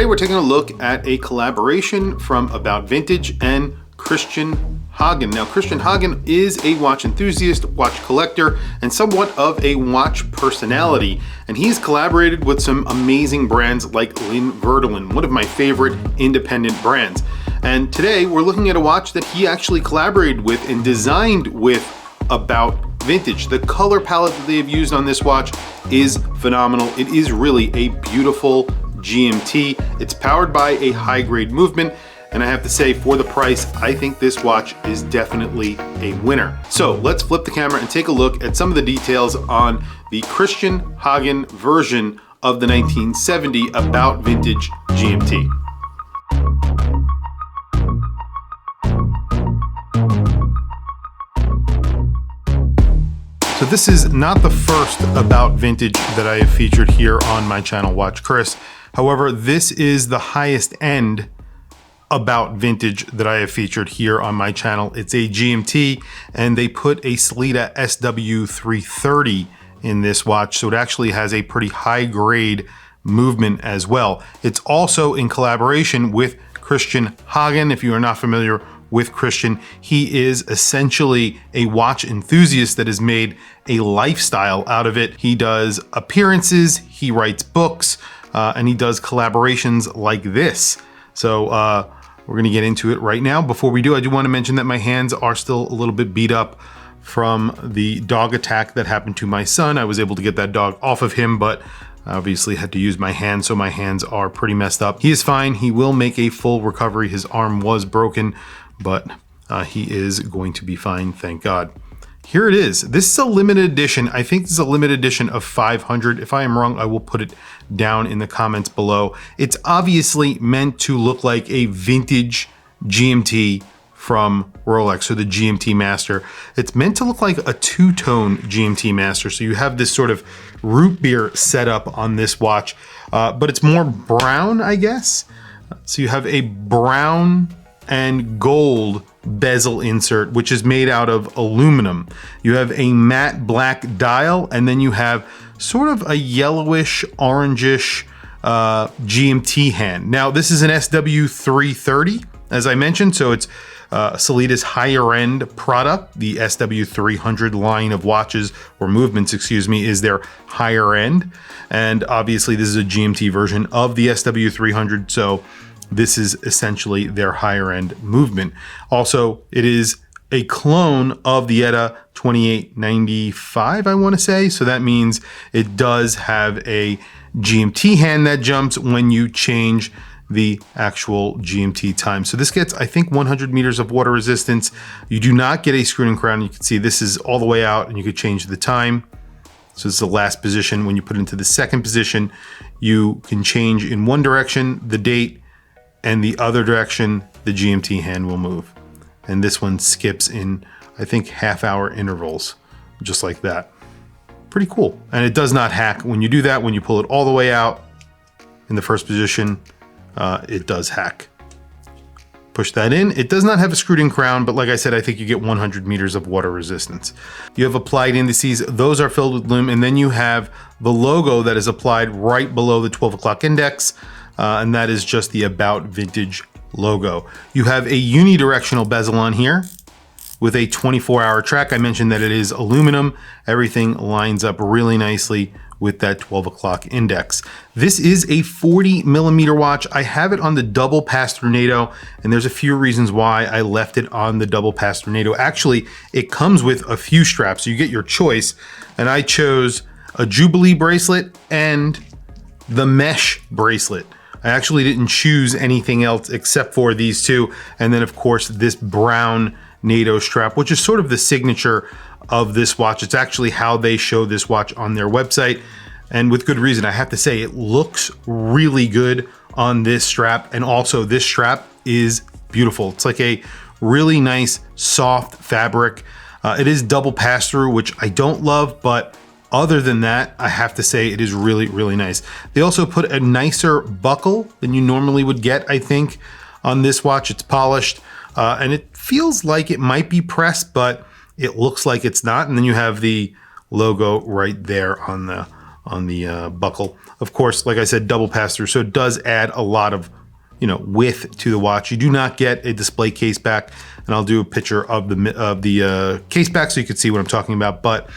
Today we're taking a look at a collaboration from About Vintage and Kristian Haagen. Now, Kristian Haagen is a watch enthusiast, watch collector, and somewhat of a watch personality. And he's collaborated with some amazing brands like Lynn Verdolin, one of my favorite independent brands. And today we're looking at a watch that he actually collaborated with and designed with About Vintage. The color palette that they have used on this watch is phenomenal. It is really a beautiful GMT. It's powered by a high-grade movement, and I have to say, for the price, I think this watch is definitely a winner. So let's flip the camera and take a look at some of the details on the Kristian Haagen version of the 1970 About Vintage GMT. So this is not the first About Vintage that I have featured here on my channel, Watch Chris. However, this is the highest end About Vintage that I have featured here on my channel. It's a GMT, and they put a Sellita SW330 in this watch, so it actually has a pretty high grade movement as well. It's also in collaboration with Kristian Haagen. If you are not familiar with Kristian, he is essentially a watch enthusiast that has made a lifestyle out of it. He does appearances, he writes books, and he does collaborations like this. So we're gonna get into it right now. Before we do, I do wanna mention that my hands are still a little bit beat up from the dog attack that happened to my son. I was able to get that dog off of him, but I obviously had to use my hands, so my hands are pretty messed up. He is fine, he will make a full recovery. His arm was broken, but he is going to be fine, thank God. Here it is. This is a limited edition. I think this is a limited edition of 500. If I am wrong, I will put it down in the comments below. It's obviously meant to look like a vintage GMT from Rolex, or the GMT Master. It's meant to look like a two-tone GMT Master. So you have this sort of root beer setup on this watch, but it's more brown, I guess. So you have a brown and gold bezel insert, which is made out of aluminum. You have a matte black dial, and then you have sort of a yellowish, orangish GMT hand. Now, this is an SW330, as I mentioned, so it's Sellita's higher end product. The SW300 line of watches, or movements, excuse me, is their higher end. And obviously this is a GMT version of the SW300, so this is essentially their higher end movement. Also, it is a clone of the ETA 2895, I want to say. So that means it does have a GMT hand that jumps when you change the actual GMT time. So this gets, I think, 100 meters of water resistance. You do not get a screw and crown. You can see this is all the way out, and you could change the time. So this is the last position. When you put it into the second position, you can change in one direction the date, and the other direction the GMT hand will move. And this one skips in, I think, half-hour intervals, just like that. Pretty cool. And it does not hack. When you do that, when you pull it all the way out in the first position, it does hack. Push that in. It does not have a screwed-in crown, but like I said, I think you get 100 meters of water resistance. You have applied indices. Those are filled with lume, and then you have the logo that is applied right below the 12 o'clock index, and that is just the About Vintage logo. You have a unidirectional bezel on here with a 24-hour track. I mentioned that it is aluminum. Everything lines up really nicely with that 12 o'clock index. This is a 40 millimeter watch. I have it on the double pass-through NATO, and there's a few reasons why I left it on the double pass-through NATO. Actually, it comes with a few straps, so you get your choice, and I chose a Jubilee bracelet and the mesh bracelet. I actually didn't choose anything else except for these two. And then of course this brown NATO strap, which is sort of the signature of this watch. It's actually how they show this watch on their website. And with good reason. I have to say, it looks really good on this strap. And also this strap is beautiful. It's like a really nice soft fabric. It is double pass through, which I don't love, but other than that, I have to say it is really, really nice. They also put a nicer buckle than you normally would get, I think, on this watch. It's polished, and it feels like it might be pressed, but it looks like it's not. And then you have the logo right there on the on the buckle. Of course, like I said, double pass-through, so it does add a lot of width to the watch. You do not get a display case back, and I'll do a picture of the case back so you can see what I'm talking about. But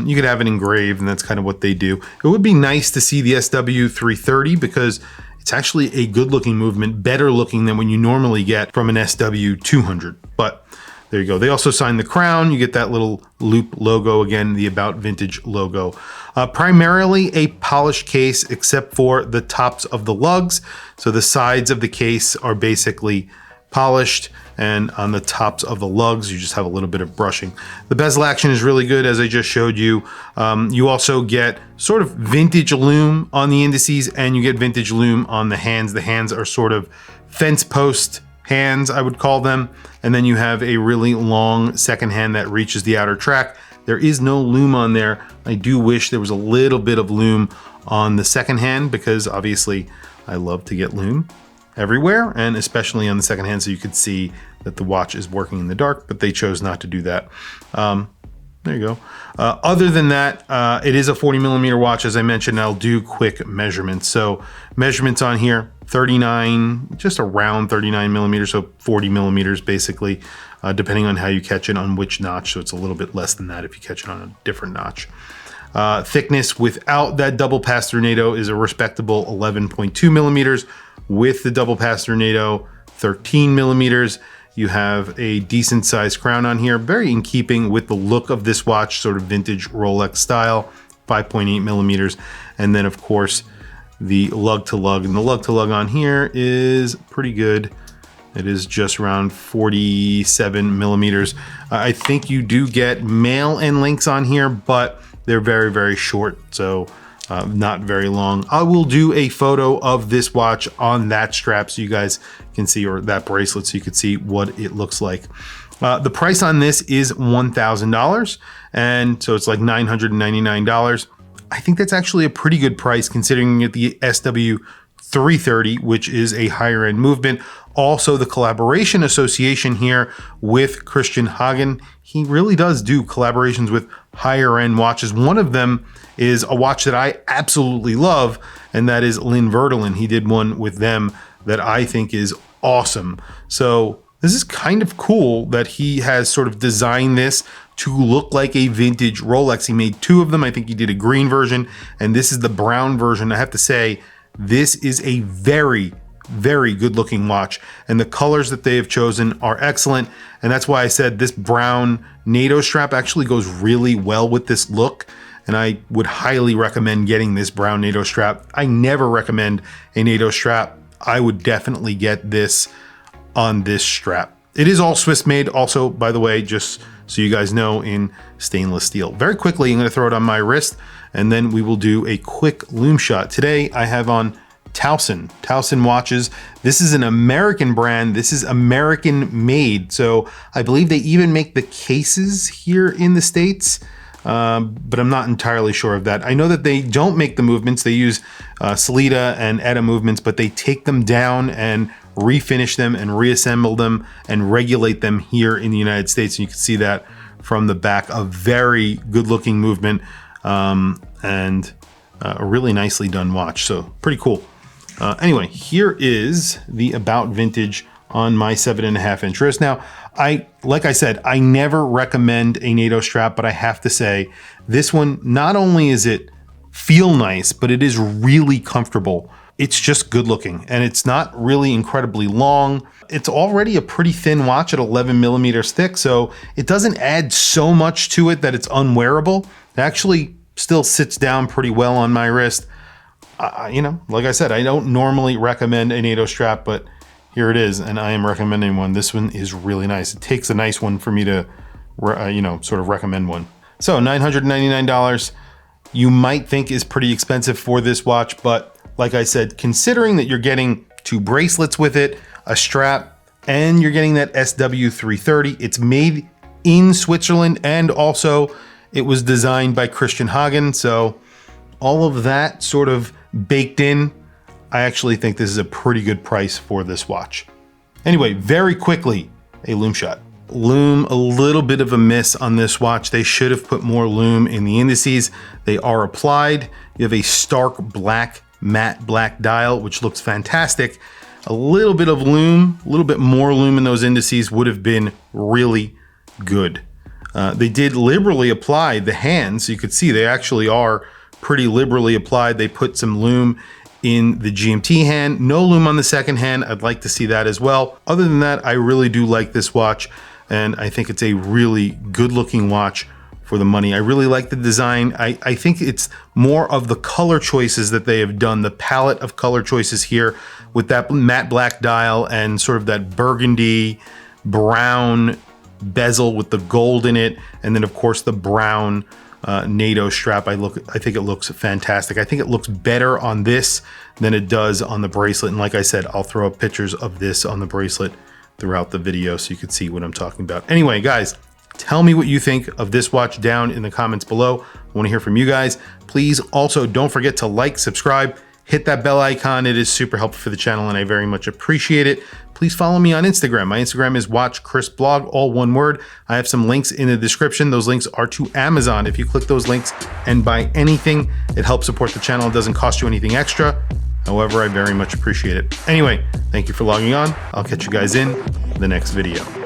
you could have it engraved, and that's kind of what they do. It would be nice to see the SW330 because it's actually a good-looking movement, better looking than what you normally get from an SW200. But there you go. They also signed the crown. You get that little loop logo again, the About Vintage logo. Primarily a polished case, except for the tops of the lugs. So the sides of the case are basically polished, and on the tops of the lugs, you just have a little bit of brushing. The bezel action is really good, as I just showed you. You also get sort of vintage lume on the indices, and you get vintage lume on the hands. The hands are sort of fence post hands, I would call them. And then you have a really long second hand that reaches the outer track. There is no lume on there. I do wish there was a little bit of lume on the second hand because obviously I love to get lume everywhere, and especially on the second hand so you could see that the watch is working in the dark, but they chose not to do that. There you go. Other than that, it is a 40mm watch, as I mentioned. I'll do quick measurements. So measurements on here, 39, just around 39mm, so 40mm basically, depending on how you catch it on which notch. So it's a little bit less than that if you catch it on a different notch. Thickness without that double pass-through NATO is a respectable 11.2mm. With the double pass-through NATO, 13mm. You have a decent sized crown on here, very in keeping with the look of this watch, sort of vintage Rolex style, 5.8mm. And then of course the lug to lug, and the lug to lug on here is pretty good. It is just around 47mm. I think you do get male end links on here, but they're very, very short, so not very long. I will do a photo of this watch on that strap so you guys can see, or that bracelet so you can see what it looks like. The price on this is $1,000, and so it's like $999. I think that's actually a pretty good price considering the SW330, which is a higher end movement. Also, the collaboration association here with Kristian Haagen, he really does do collaborations with higher end watches. One of them is a watch that I absolutely love, and that is Lynn Verdelin. He did one with them that I think is awesome. So this is kind of cool that he has sort of designed this to look like a vintage Rolex. He made two of them. I think he did a green version, and this is the brown version. I have to say, this is a very, very good looking watch, and the colors that they have chosen are excellent. And that's why I said this brown NATO strap actually goes really well with this look. And I would highly recommend getting this brown NATO strap. I never recommend a NATO strap. I would definitely get this on this strap. It is all Swiss made also, by the way, just so you guys know, in stainless steel. Very quickly, I'm gonna throw it on my wrist, and then we will do a quick lume shot. Today, I have on Towson watches. This is an American brand. This is American made. So I believe they even make the cases here in the States. But I'm not entirely sure of that. I know that they don't make the movements. They use Sellita and ETA movements, but they take them down and refinish them and reassemble them and regulate them here in the United States. And you can see that from the back. A very good looking movement, and a really nicely done watch. So pretty cool. Anyway, here is the About Vintage on my 7.5-inch wrist. Now, like I said, I never recommend a NATO strap, but I have to say this one, not only is it feel nice, but it is really comfortable. It's just good looking, and it's not really incredibly long. It's already a pretty thin watch at 11mm thick, so it doesn't add so much to it that it's unwearable. It actually still sits down pretty well on my wrist. Like I said, I don't normally recommend a NATO strap, but here it is, and I am recommending one. This one is really nice. It takes a nice one for me to, sort of recommend one. So $999, you might think is pretty expensive for this watch, but like I said, considering that you're getting two bracelets with it, a strap, and you're getting that SW330, it's made in Switzerland, and also it was designed by Kristian Haagen. So all of that sort of baked in, I actually think this is a pretty good price for this watch. Anyway, very quickly, a lume shot. Lume, a little bit of a miss on this watch. They should have put more lume in the indices. They are applied. You have a stark black, matte black dial, which looks fantastic. A little bit of lume, a little bit more lume in those indices would have been really good. They did liberally apply the hands. You could see they actually are pretty liberally applied. They put some lume in the GMT hand, no lume on the second hand. I'd like to see that as well. Other than that, I really do like this watch, and I think it's a really good looking watch for the money. I really like the design. I think it's more of the color choices that they have done, the palette of color choices here with that matte black dial and sort of that burgundy brown bezel with the gold in it, and then of course the brown NATO strap. I think it looks fantastic. I think it looks better on this than it does on the bracelet. And like I said, I'll throw up pictures of this on the bracelet throughout the video so you can see what I'm talking about. Anyway, guys, tell me what you think of this watch down in the comments below. I want to hear from you guys. Please also don't forget to like, subscribe, hit that bell icon. It is super helpful for the channel and I very much appreciate it. Please follow me on Instagram. My Instagram is WatchChrisBlog, all one word. I have some links in the description. Those links are to Amazon. If you click those links and buy anything, it helps support the channel. It doesn't cost you anything extra. However, I very much appreciate it. Anyway, thank you for logging on. I'll catch you guys in the next video.